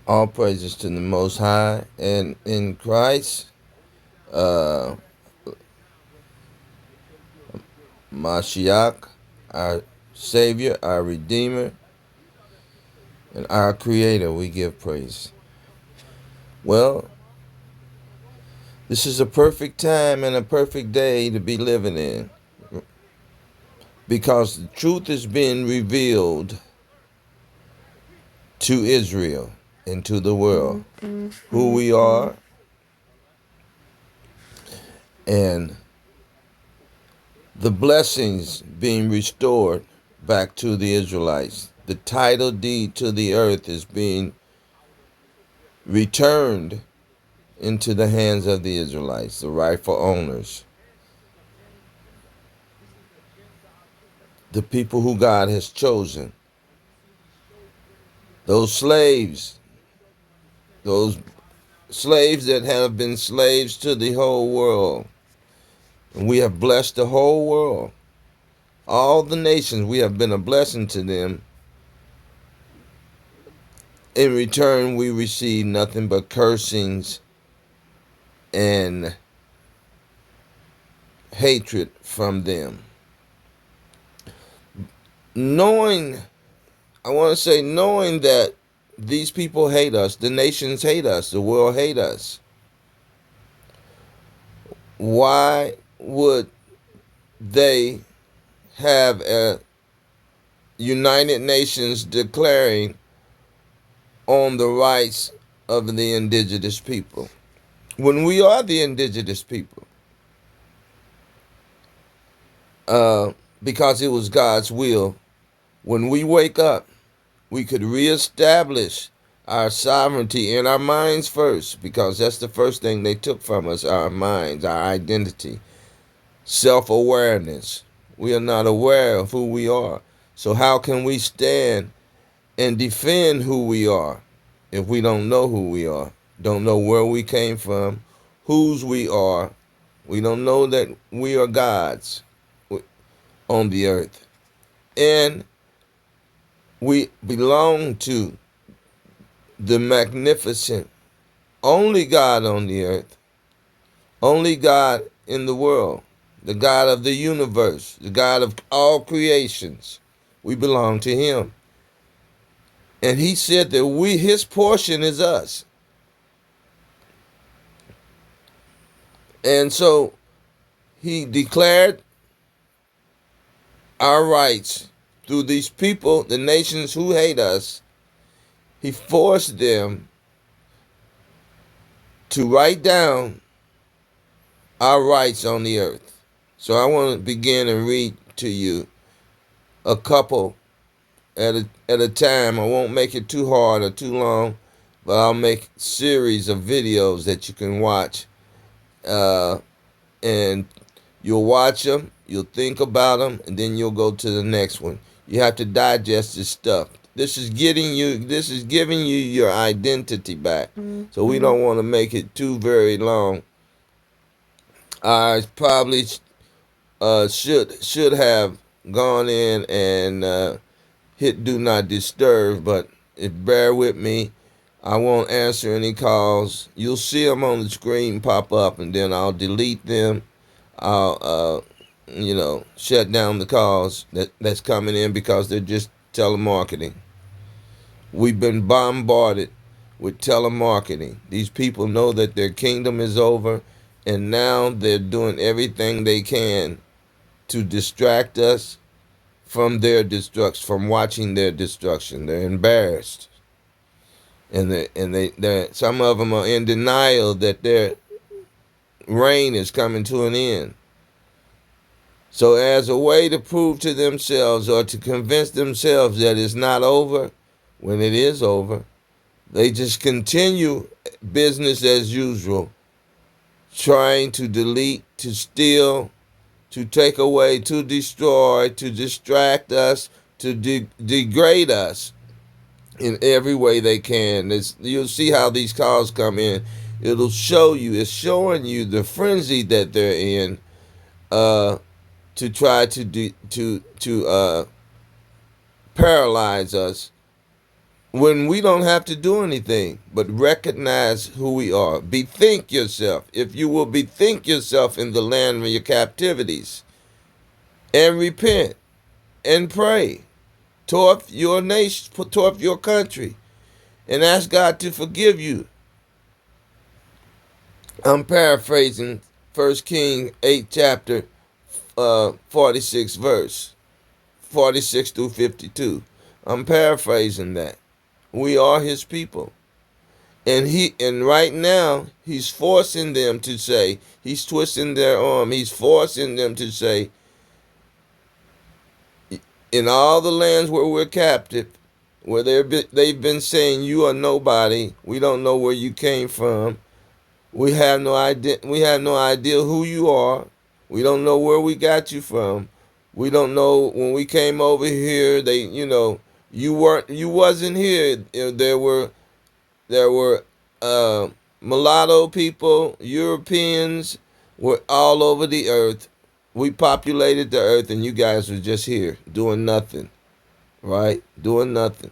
All praises to the Most High and in Christ, uh, Mashiach, our Savior, our Redeemer, and our Creator. We give praise. Well, this is a perfect time and a perfect day to be living in because the truth is being revealed to Israel and to the world. Who we are and the blessings being restored back to the Israelites. The title deed to the earth is being returned into the hands of the Israelites, the rightful owners, the people who God has chosen. Those slaves that have been slaves to the whole world. And we have blessed the whole world. All the nations, we have been a blessing to them. In return, we receive nothing but cursings and hatred from them. Knowing knowing that these people hate us, the nations hate us, the world hate us, why would they have a United Nations declaring on the rights of the indigenous people when we are the indigenous people? Because it was God's will. When we wake up, we could reestablish our sovereignty in our minds first, because that's the first thing they took from us, our minds, our identity, self-awareness. We are not aware of who we are. So how can we stand and defend who we are if we don't know who we are, don't know where we came from, whose we are? We don't know that we are God's on the earth. And we belong to the magnificent, only God on the earth, only God in the world, the God of the universe, the God of all creations. We belong to Him. And He said that His portion is us. And so He declared our rights through these people, the nations who hate us. He forced them to write down our rights on the earth. So I want to begin and read to you a couple at a time. I won't make it too hard or too long, but I'll make a series of videos that you can watch. And you'll watch them, you'll think about them, and then you'll go to the next one. You have to digest this stuff. This is giving you your identity back. So we don't want to make it too very long. I probably should have gone in and hit do not disturb, but if bear with me, I won't answer any calls. You'll see them on the screen pop up, and then I'll delete them. I'll shut down the calls that's coming in because they're just telemarketing. We've been bombarded with telemarketing. These people know that their kingdom is over, and now they're doing everything they can to distract us from their destruction, from watching their destruction. They're embarrassed, and they some of them are in denial that their reign is coming to an end. So as a way to prove to themselves or to convince themselves that it's not over, when it is over, they just continue business as usual, trying to delete, to steal, to take away, to destroy, to distract us, to degrade us in every way they can. You'll see how these calls come in. It'll show you, it's showing you the frenzy that they're in, to try to paralyze us when we don't have to do anything but recognize who we are. Bethink yourself. If you will bethink yourself in the land of your captivities and repent and pray toward your nation, toward your country, and ask God to forgive you. I'm paraphrasing 1 Kings 8 chapter 46 verse 46 through 52. I'm paraphrasing that. We are his people. And right now he's forcing them to say, he's twisting their arm, he's forcing them to say, in all the lands where we're captive, where they've been saying you are nobody, we don't know where you came from, we have no idea, who you are, we don't know where we got you from, we don't know when we came over here, you wasn't here. There were mulatto people, Europeans were all over the earth. We populated the earth, and you guys were just here doing nothing, right? Doing nothing.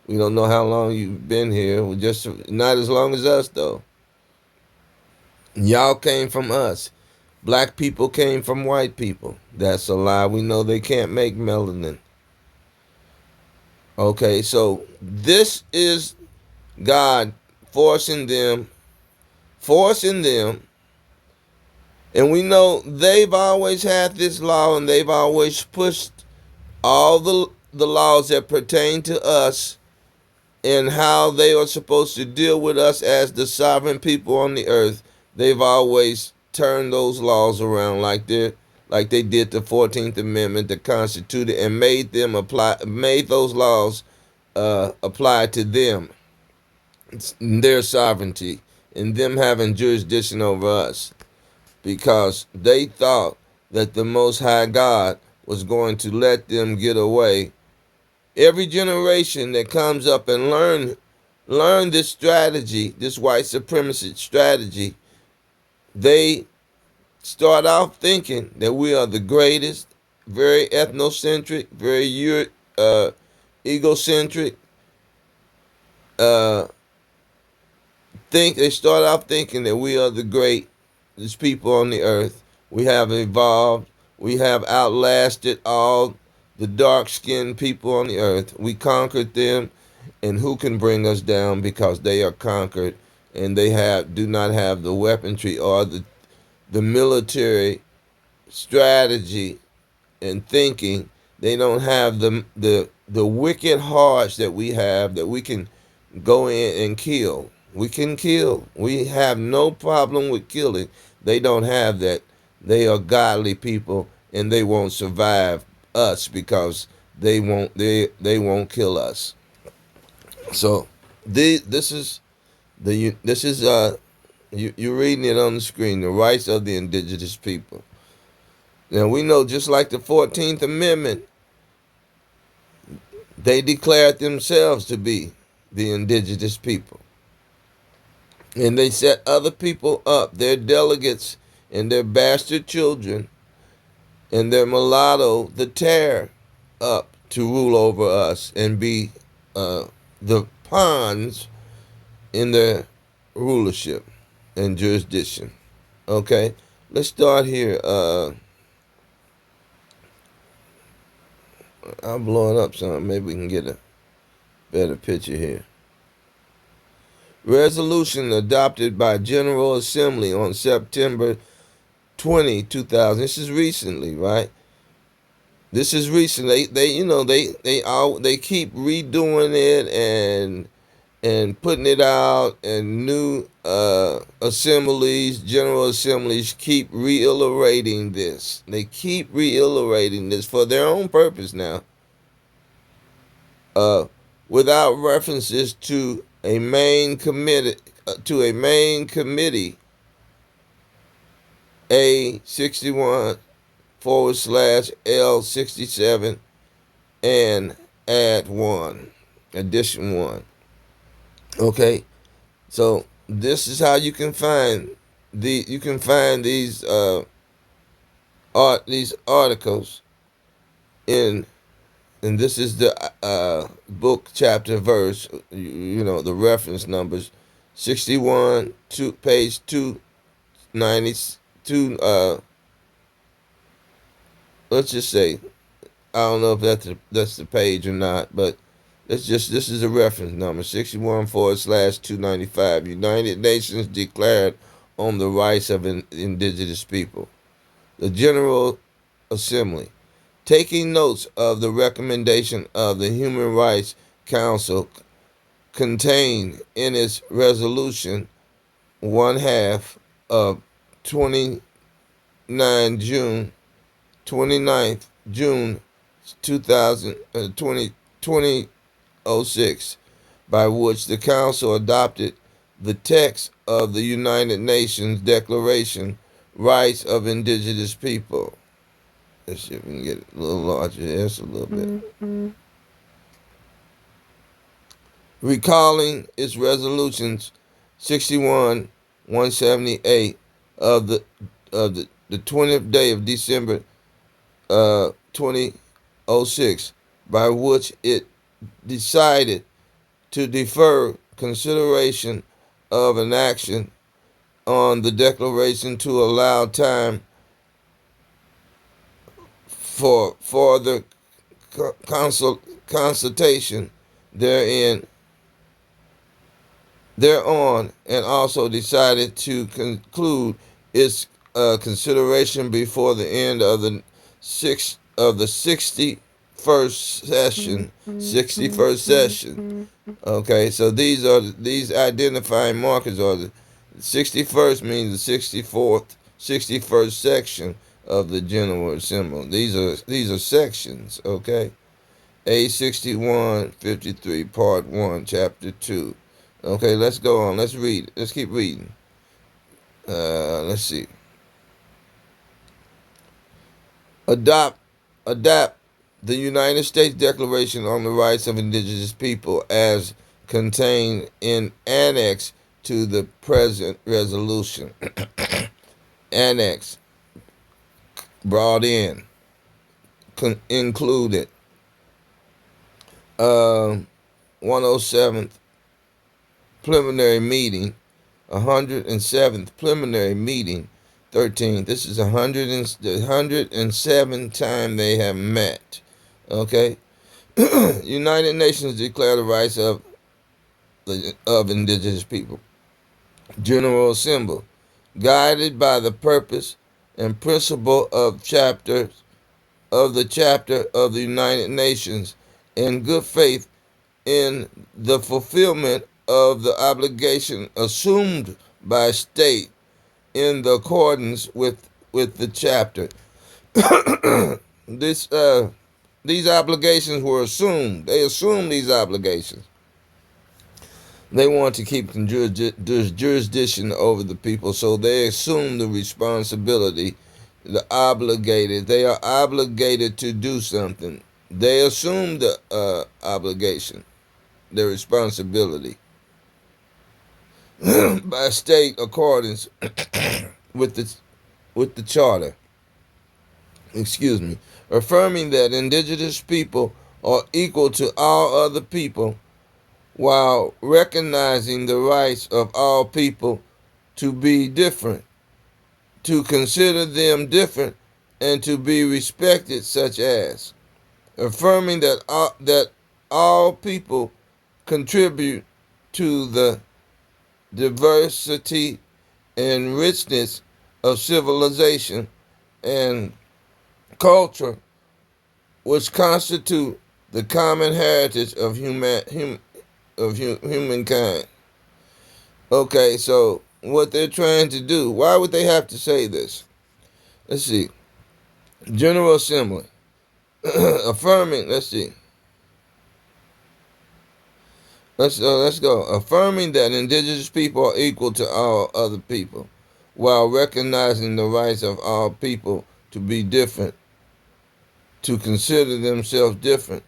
We don't know how long you've been here. We're just not as long as us, though. Y'all came from us. Black people came from white people. That's a lie. We know they can't make melanin. Okay, so this is God forcing them, and we know they've always had this law, and they've always pushed all the laws that pertain to us and how they are supposed to deal with us as the sovereign people on the earth. They've always turned those laws around like they did the 14th Amendment, the Constitution, and made those laws apply to them, their sovereignty, and them having jurisdiction over us, because they thought that the Most High God was going to let them get away. Every generation that comes up and learn this strategy, this white supremacist strategy, they start off thinking that we are the greatest, very ethnocentric, very egocentric. They start off thinking that we are the greatest people on the earth. We have evolved. We have outlasted all the dark-skinned people on the earth. We conquered them, and who can bring us down, because they are conquered, and they do not have the weaponry or the military strategy and thinking. They don't have the wicked hearts that we have, that we can go in and kill. We can kill. We have no problem with killing. They don't have that. They are godly people, and they won't survive us because they won't kill us. So this is you're reading it on the screen, the rights of the indigenous people. Now we know, just like the 14th Amendment, they declared themselves to be the indigenous people. And they set other people up, their delegates and their bastard children and their mulatto, the tear, up to rule over us and be the pawns in their rulership and jurisdiction. Okay, let's start here. I'm blowing up something. Maybe we can get a better picture here. Resolution adopted by General Assembly on September 20, 2000. This is recently, right? This is recent. They keep redoing it and putting it out, and new assemblies, general assemblies, keep reiterating this. They keep reiterating this for their own purpose now, without references to a main committee, A61 / L67, and add 1, addition 1. Okay, so this is how you can find these articles in and this is the book, chapter, verse, the reference numbers, 61, page 292, let's just say, I don't know if that's the page or not, but this is a reference number, 61/295. United Nations declared on the rights of indigenous people. The General Assembly, taking notes of the recommendation of the Human Rights Council contained in its resolution 1/2 of 29 June 29th June 2006, by which the Council adopted the text of the United Nations Declaration Rights of Indigenous People. Let's see if we can get it a little larger here, just a little bit. Recalling its resolutions 61/178 of the 20th day of December 2006, by which it decided to defer consideration of an action on the declaration to allow time for further consultation thereon, and also decided to conclude its consideration before the end of the 61st session. 61st session. Okay, so these identifying markers are the 61st means the 61st section of the General Assembly. These are sections. Okay, A6153 Part 1 Chapter 2. Okay, let's go on. Let's read. Let's keep reading. Let's see. Adopt the United States Declaration on the Rights of Indigenous People as contained in Annex to the present resolution. Annex, brought in, included. 107th preliminary meeting, 107th preliminary meeting, 13th. This is the 107th time they have met. Okay, United Nations declare the rights of indigenous people. General Assembly, guided by the purpose and principle of the chapter of the United Nations, in good faith in the fulfillment of the obligation assumed by state in the accordance with the chapter. These obligations were assumed. They assumed these obligations. They want to keep the jurisdiction over the people, so they assume the responsibility. They are obligated to do something. They assume the obligation, the responsibility by state accordance with the charter. Excuse me, affirming that indigenous people are equal to all other people, while recognizing the rights of all people to be different, to consider them different, and to be respected, such as affirming that all people contribute to the diversity and richness of civilization and culture, which constitute the common heritage of humankind. Okay, so what they're trying to do, why would they have to say this? Let's see. General Assembly, affirming, let's see. Let's go. Affirming that indigenous people are equal to all other people, while recognizing the rights of all people to be different, to consider themselves different,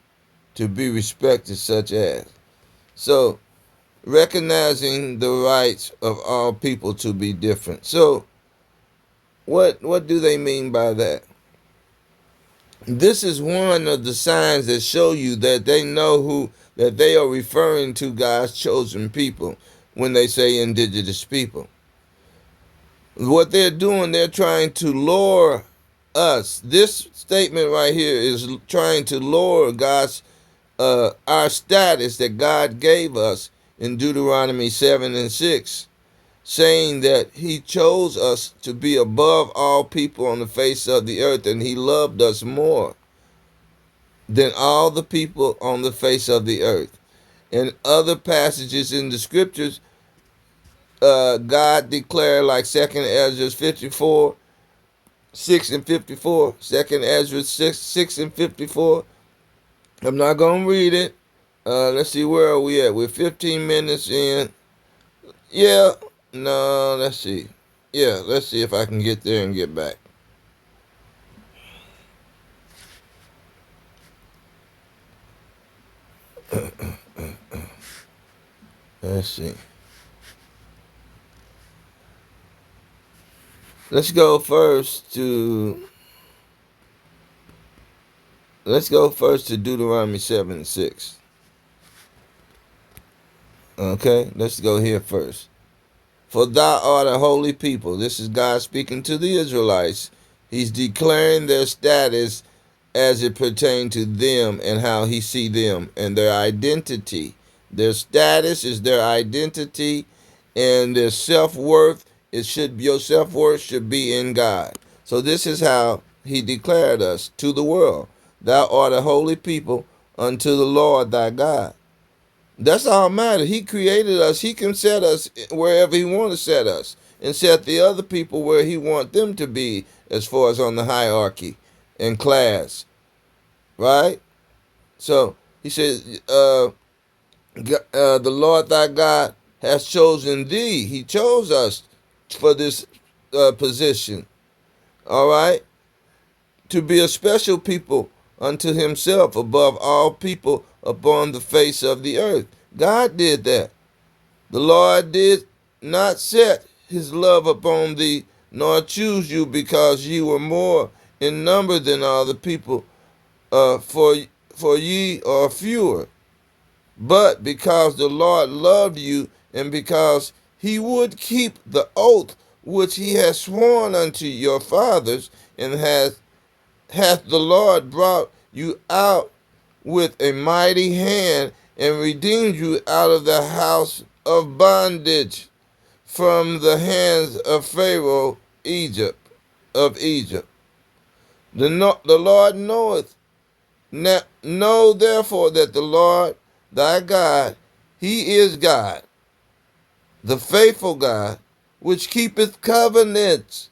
to be respected, such as. So, recognizing the rights of all people to be different. So, what do they mean by that? This is one of the signs that show you that they know that they are referring to God's chosen people when they say indigenous people. What they're doing, they're trying to lower us. This statement right here is trying to lower our status that God gave us in Deuteronomy 7:6, saying that he chose us to be above all people on the face of the earth, and he loved us more than all the people on the face of the earth. In other passages in the scriptures, God declared, like 2nd Ezra 54, 6 and 54, 2nd Ezra 6 and 54. I'm not going to read it. Let's see, where are we at? We're 15 minutes in. Yeah, no, let's see. Yeah, let's see if I can get there and get back. Let's see. Let's go first to Deuteronomy 7:6. Okay, let's go here first. For thou art a holy people. This is God speaking to the Israelites. He's declaring their status as it pertained to them and how he see them and their identity. Their status is their identity, and their self-worth. Your self-worth should be in God. So this is how he declared us to the world. Thou art a holy people unto the Lord thy God. That's all matters. He created us. He can set us wherever he wants to set us, and set the other people where he wants them to be as far as on the hierarchy and class. Right? So he says, the Lord thy God has chosen thee. He chose us for this position. All right? To be a special people unto himself above all people upon the face of the earth. God did that. The Lord did not set his love upon thee, nor choose you because ye were more in number than all the people, for ye are fewer, but because the Lord loved you, and because he would keep the oath which he has sworn unto your fathers, and hath the Lord brought you out with a mighty hand, and redeemed you out of the house of bondage, from the hands of Pharaoh of Egypt. The Lord knoweth. Now, know therefore that the Lord thy God, he is God, the faithful God, which keepeth covenants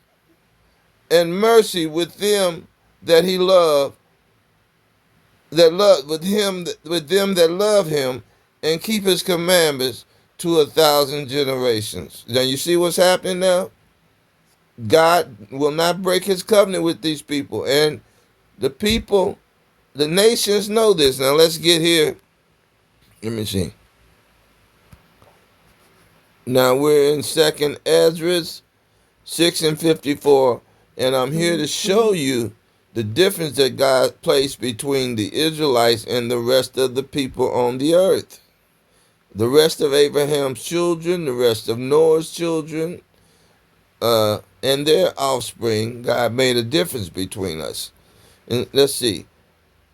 and mercy with them that he love, with them that love him, and keep his commandments to 1,000 generations. Now you see what's happening now? God will not break his covenant with these people, and the nations know this. Now let's get here. Let me see. Now we're in 2nd Ezra 6 and 54, and I'm here to show you the difference that God placed between the Israelites and the rest of the people on the earth. The rest of Abraham's children, the rest of Noah's children, and their offspring, God made a difference between us. And let's see.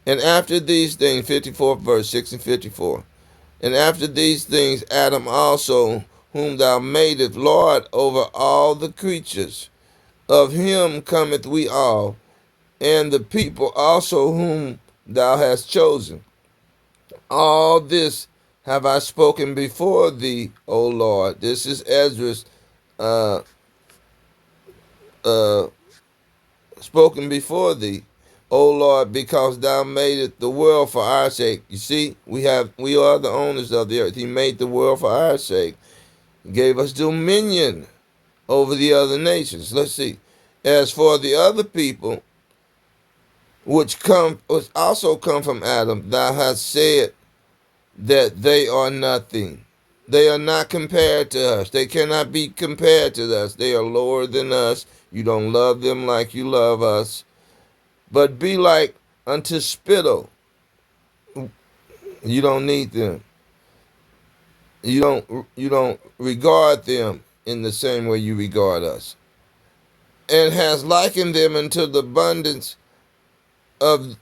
And after these things, 54th verse, 6 and 54. And after these things, Adam also, whom thou madest Lord over all the creatures, of him cometh we all, and the people also whom thou hast chosen. All this have I spoken before thee, O Lord. This is Ezra's spoken before thee, O Lord, because thou madest the world for our sake. You see, we are the owners of the earth. He made the world for our sake. He gave us dominion over the other nations. Let's see. As for the other people, which also come from Adam, thou hast said that they are nothing. They are not compared to us. They cannot be compared to us. They are lower than us. You don't love them like you love us. But be like unto spittle. You don't need them. You don't regard them in the same way you regard us. And has likened them unto the abundance of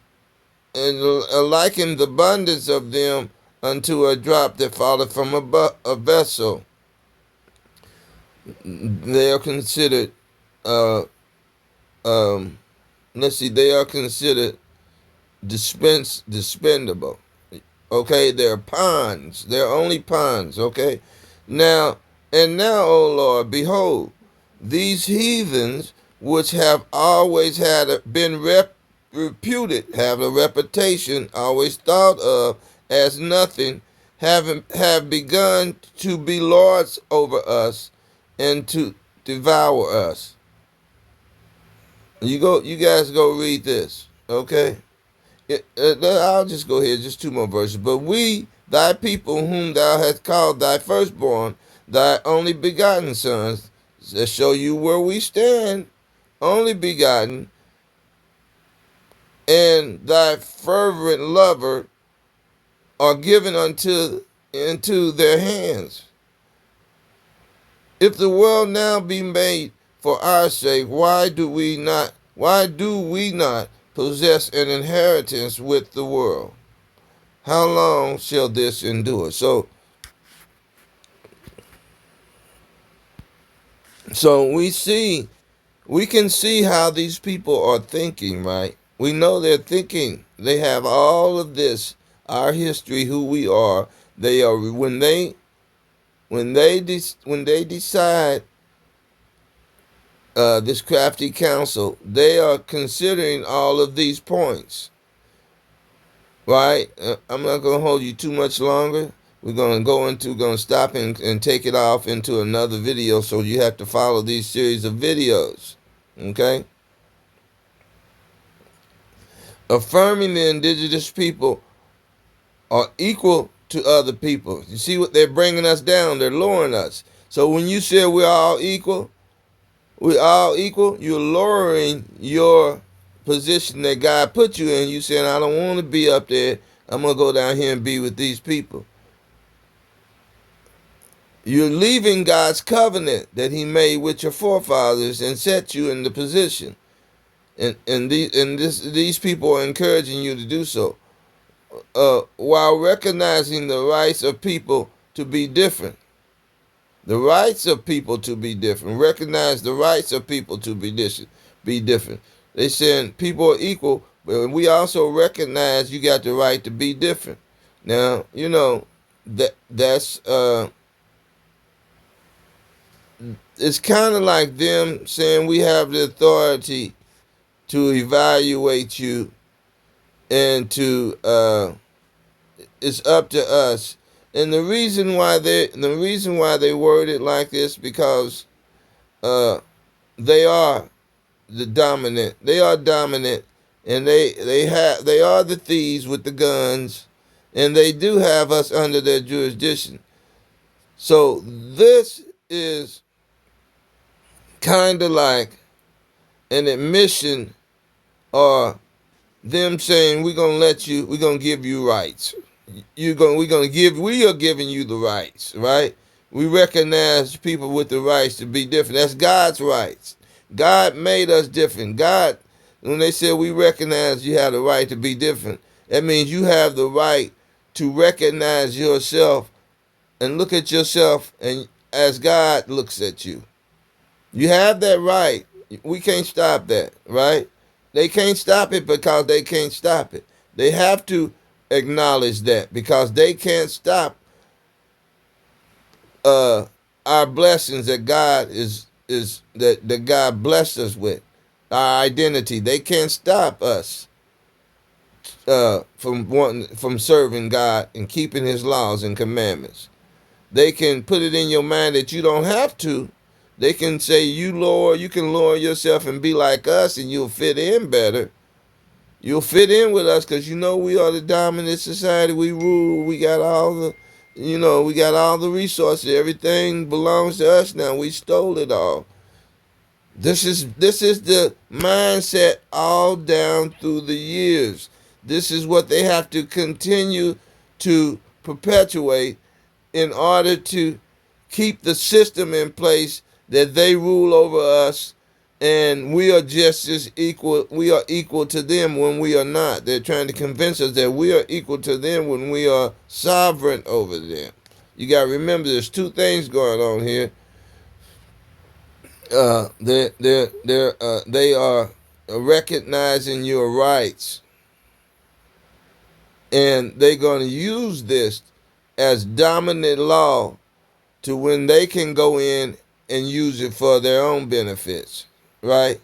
and likened the abundance of them unto a drop that falleth from a vessel. They are considered let's see, they are considered dispendable. Okay, they're ponds. They're only ponds. Okay, now and now, O Lord, behold, these heathens which have always been reputed, have a reputation, always thought of as nothing, have begun to be lords over us and to devour us. You guys go read this, okay? I'll just go here, just two more verses. But we, thy people, whom thou hast called thy firstborn, thy only begotten sons, that show you where we stand, only begotten, and thy fervent lover are given into their hands. If the world now be made for our sake, why do we not possess an inheritance with the world? How long shall this endure? So we can see how these people are thinking, right? We know they're thinking. They have all of this, our history, who we are. They are when they decide this crafty council, they are considering all of these points, right? I'm not going to hold you too much longer. We're going to stop and take it off into another video, so you have to follow these series of videos, okay? Affirming the indigenous people are equal to other people. You see what they're bringing us down? They're lowering us. So when you say we're all equal, you're lowering your position that God put you in. You saying, I don't want to be up there. I'm going to go down here and be with these people. You're leaving God's covenant that he made with your forefathers and set you in the position. And these people are encouraging you to do so. While recognizing the rights of people to be different. The rights of people to be different. Recognize the rights of people to be different. They saying people are equal, but we also recognize you got the right to be different. Now, that's it's kind of like them saying we have the authority to evaluate you and to it's up to us. And the reason why they word it like this, because they are dominant. They are dominant, and they are the thieves with the guns, and they do have us under their jurisdiction. So this is kind of like an admission, or them saying we're gonna give you rights. We are giving you the rights, right? We recognize people with the rights to be different. That's God's rights. God made us different. God, when they said we recognize you have the right to be different, that means you have the right to recognize yourself and look at yourself and as God looks at you. You have that right. We can't stop that, right? They can't stop it because they can't stop it. They have to acknowledge that because they can't stop our blessings that God that God blessed us with, our identity. They can't stop us from serving God and keeping his laws and commandments. They can put it in your mind that you don't have to. They can say you can lower yourself and be like us and you'll fit in better. You'll fit in with us because we are the dominant society. We rule. We got all the resources. Everything belongs to us now. We stole it all. This is the mindset all down through the years. This is what they have to continue to perpetuate in order to keep the system in place that they rule over us, and we are just as equal. We are equal to them when we are not. They're trying to convince us that we are equal to them when we are sovereign over them. You got to remember there's two things going on here. They are recognizing your rights, and they're going to use this as dominant law to when they can go in and use it for their own benefits, right?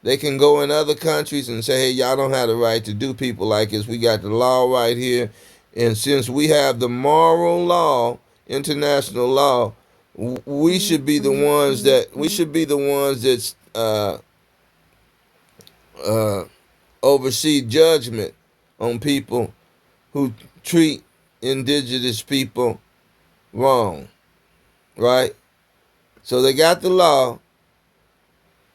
They can go in other countries and say, hey, y'all don't have the right to do people like this. We got the law right here. And since we have the moral law, international law, we should be the ones that oversee judgment on people who treat indigenous people wrong, right? So they got the law.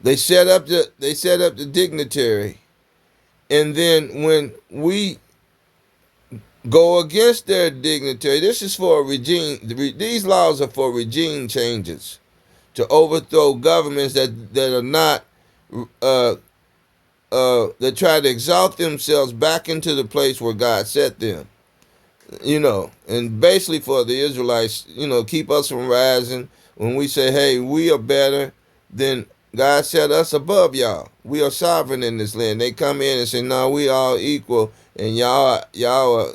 They set up the dignitary, and then when we go against their dignitary, this is for a regime. These laws are for regime changes to overthrow governments that are not that try to exalt themselves back into the place where God set them. And basically for the Israelites, keep us from rising. When we say, hey, we are better, then God set us above y'all. We are sovereign in this land. They come in and say, no, we all equal, and y'all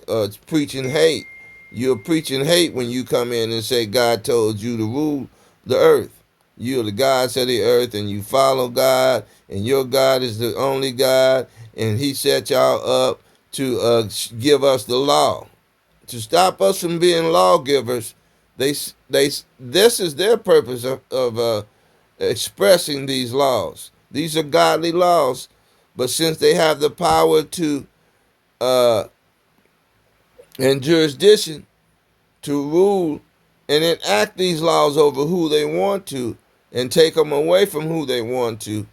are preaching hate. You're preaching hate when you come in and say God told you to rule the earth. You're the gods of the earth, and you follow God, and your God is the only God, and he set y'all up to give us the law. To stop us from being lawgivers, this is their purpose of expressing these laws. These are godly laws, but since they have the power to and jurisdiction to rule and enact these laws over who they want to and take them away from who they want to,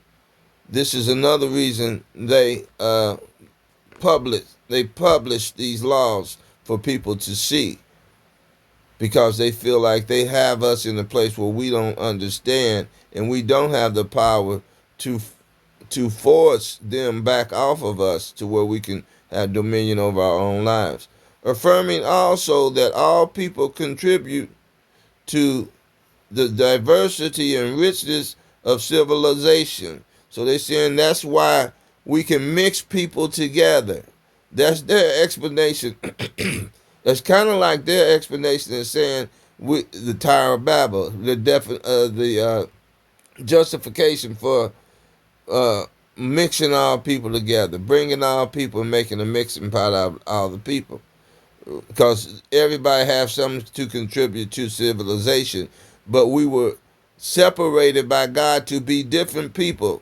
this is another reason they publish these laws for people to see, because they feel like they have us in a place where we don't understand, and we don't have the power to force them back off of us to where we can have dominion over our own lives. Affirming also that all people contribute to the diversity and richness of civilization. So they're saying that's why we can mix people together. That's their explanation. That's kind of like their explanation in saying the Tower of Babel, the justification for mixing all people together, bringing all people and making a mixing pot out of all the people. Because everybody has something to contribute to civilization, but we were separated by God to be different people,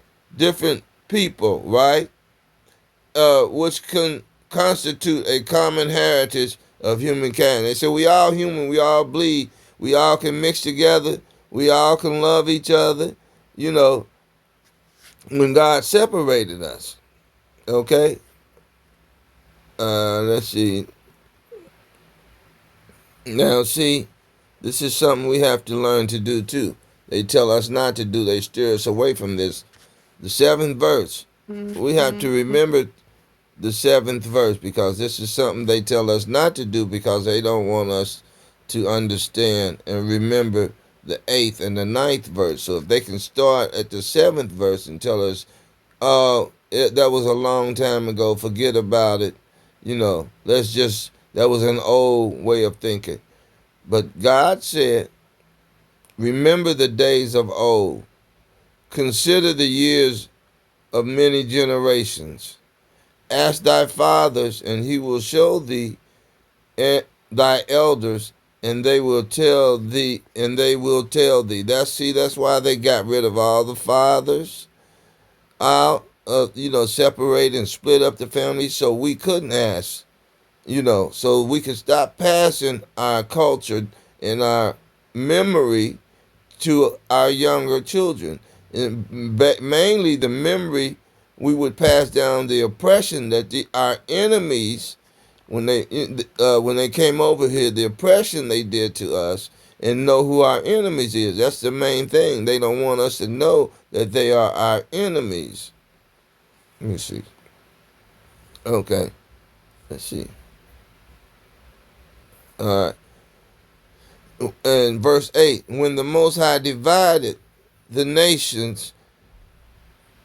right? Which can constitute a common heritage of humankind. They say we all human, we all bleed, we all can mix together, we all can love each other, when God separated us. Okay? Let's see. Now, see, this is something we have to learn to do too. They tell us not to do, they steer us away from this. The 7th verse. We have to remember the 7th verse, because this is something they tell us not to do because they don't want us to understand and remember the 8th and the 9th verse. So if they can start at the 7th verse and tell us, oh, that was a long time ago, forget about it, that was an old way of thinking. But God said, remember the days of old, consider the years of many generations. Ask thy fathers, and he will show thee, and thy elders, and they will tell thee. That's why they got rid of all the fathers out, separate and split up the family, so we couldn't ask, so we could stop passing our culture and our memory to our younger children. And mainly the memory, we would pass down the oppression that our enemies, when they came over here, the oppression they did to us, and know who our enemies is. That's the main thing. They don't want us to know that they are our enemies. Let me see. Okay, let's see. All right. And verse 8, when the Most High divided the nations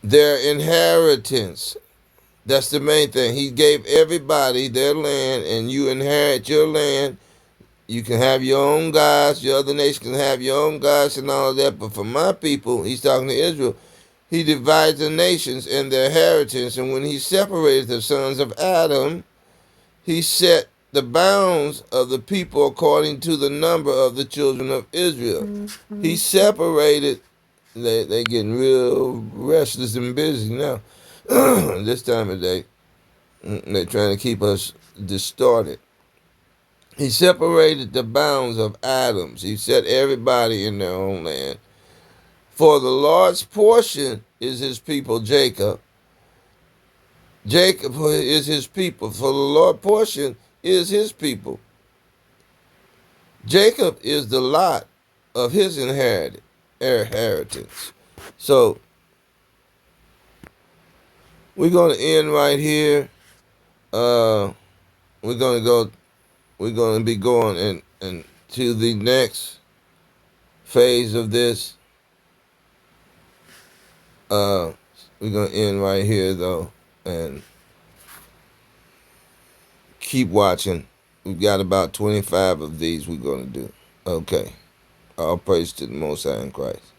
their inheritance. That's the main thing. He gave everybody their land, and you inherit your land. You can have your own gods. Your other nation can have your own gods and all of that. But for my people, he's talking to Israel, he divides the nations and their inheritance. And when he separated the sons of Adam, he set the bounds of the people according to the number of the children of Israel. Mm-hmm. He separated. They getting real restless and busy now. This time of day, they're trying to keep us distorted. He separated the bounds of Adams. He set everybody in their own land. For the Lord's portion is his people, Jacob. Jacob is his people. For the Lord's portion is his people. Jacob is the lot of his inheritance. So we're going to end right here. We're going to be going and to the next phase of this. We're going to end right here, though, and keep watching. We've got about 25 of these we're going to do. Okay. All praise to the Most High in Christ.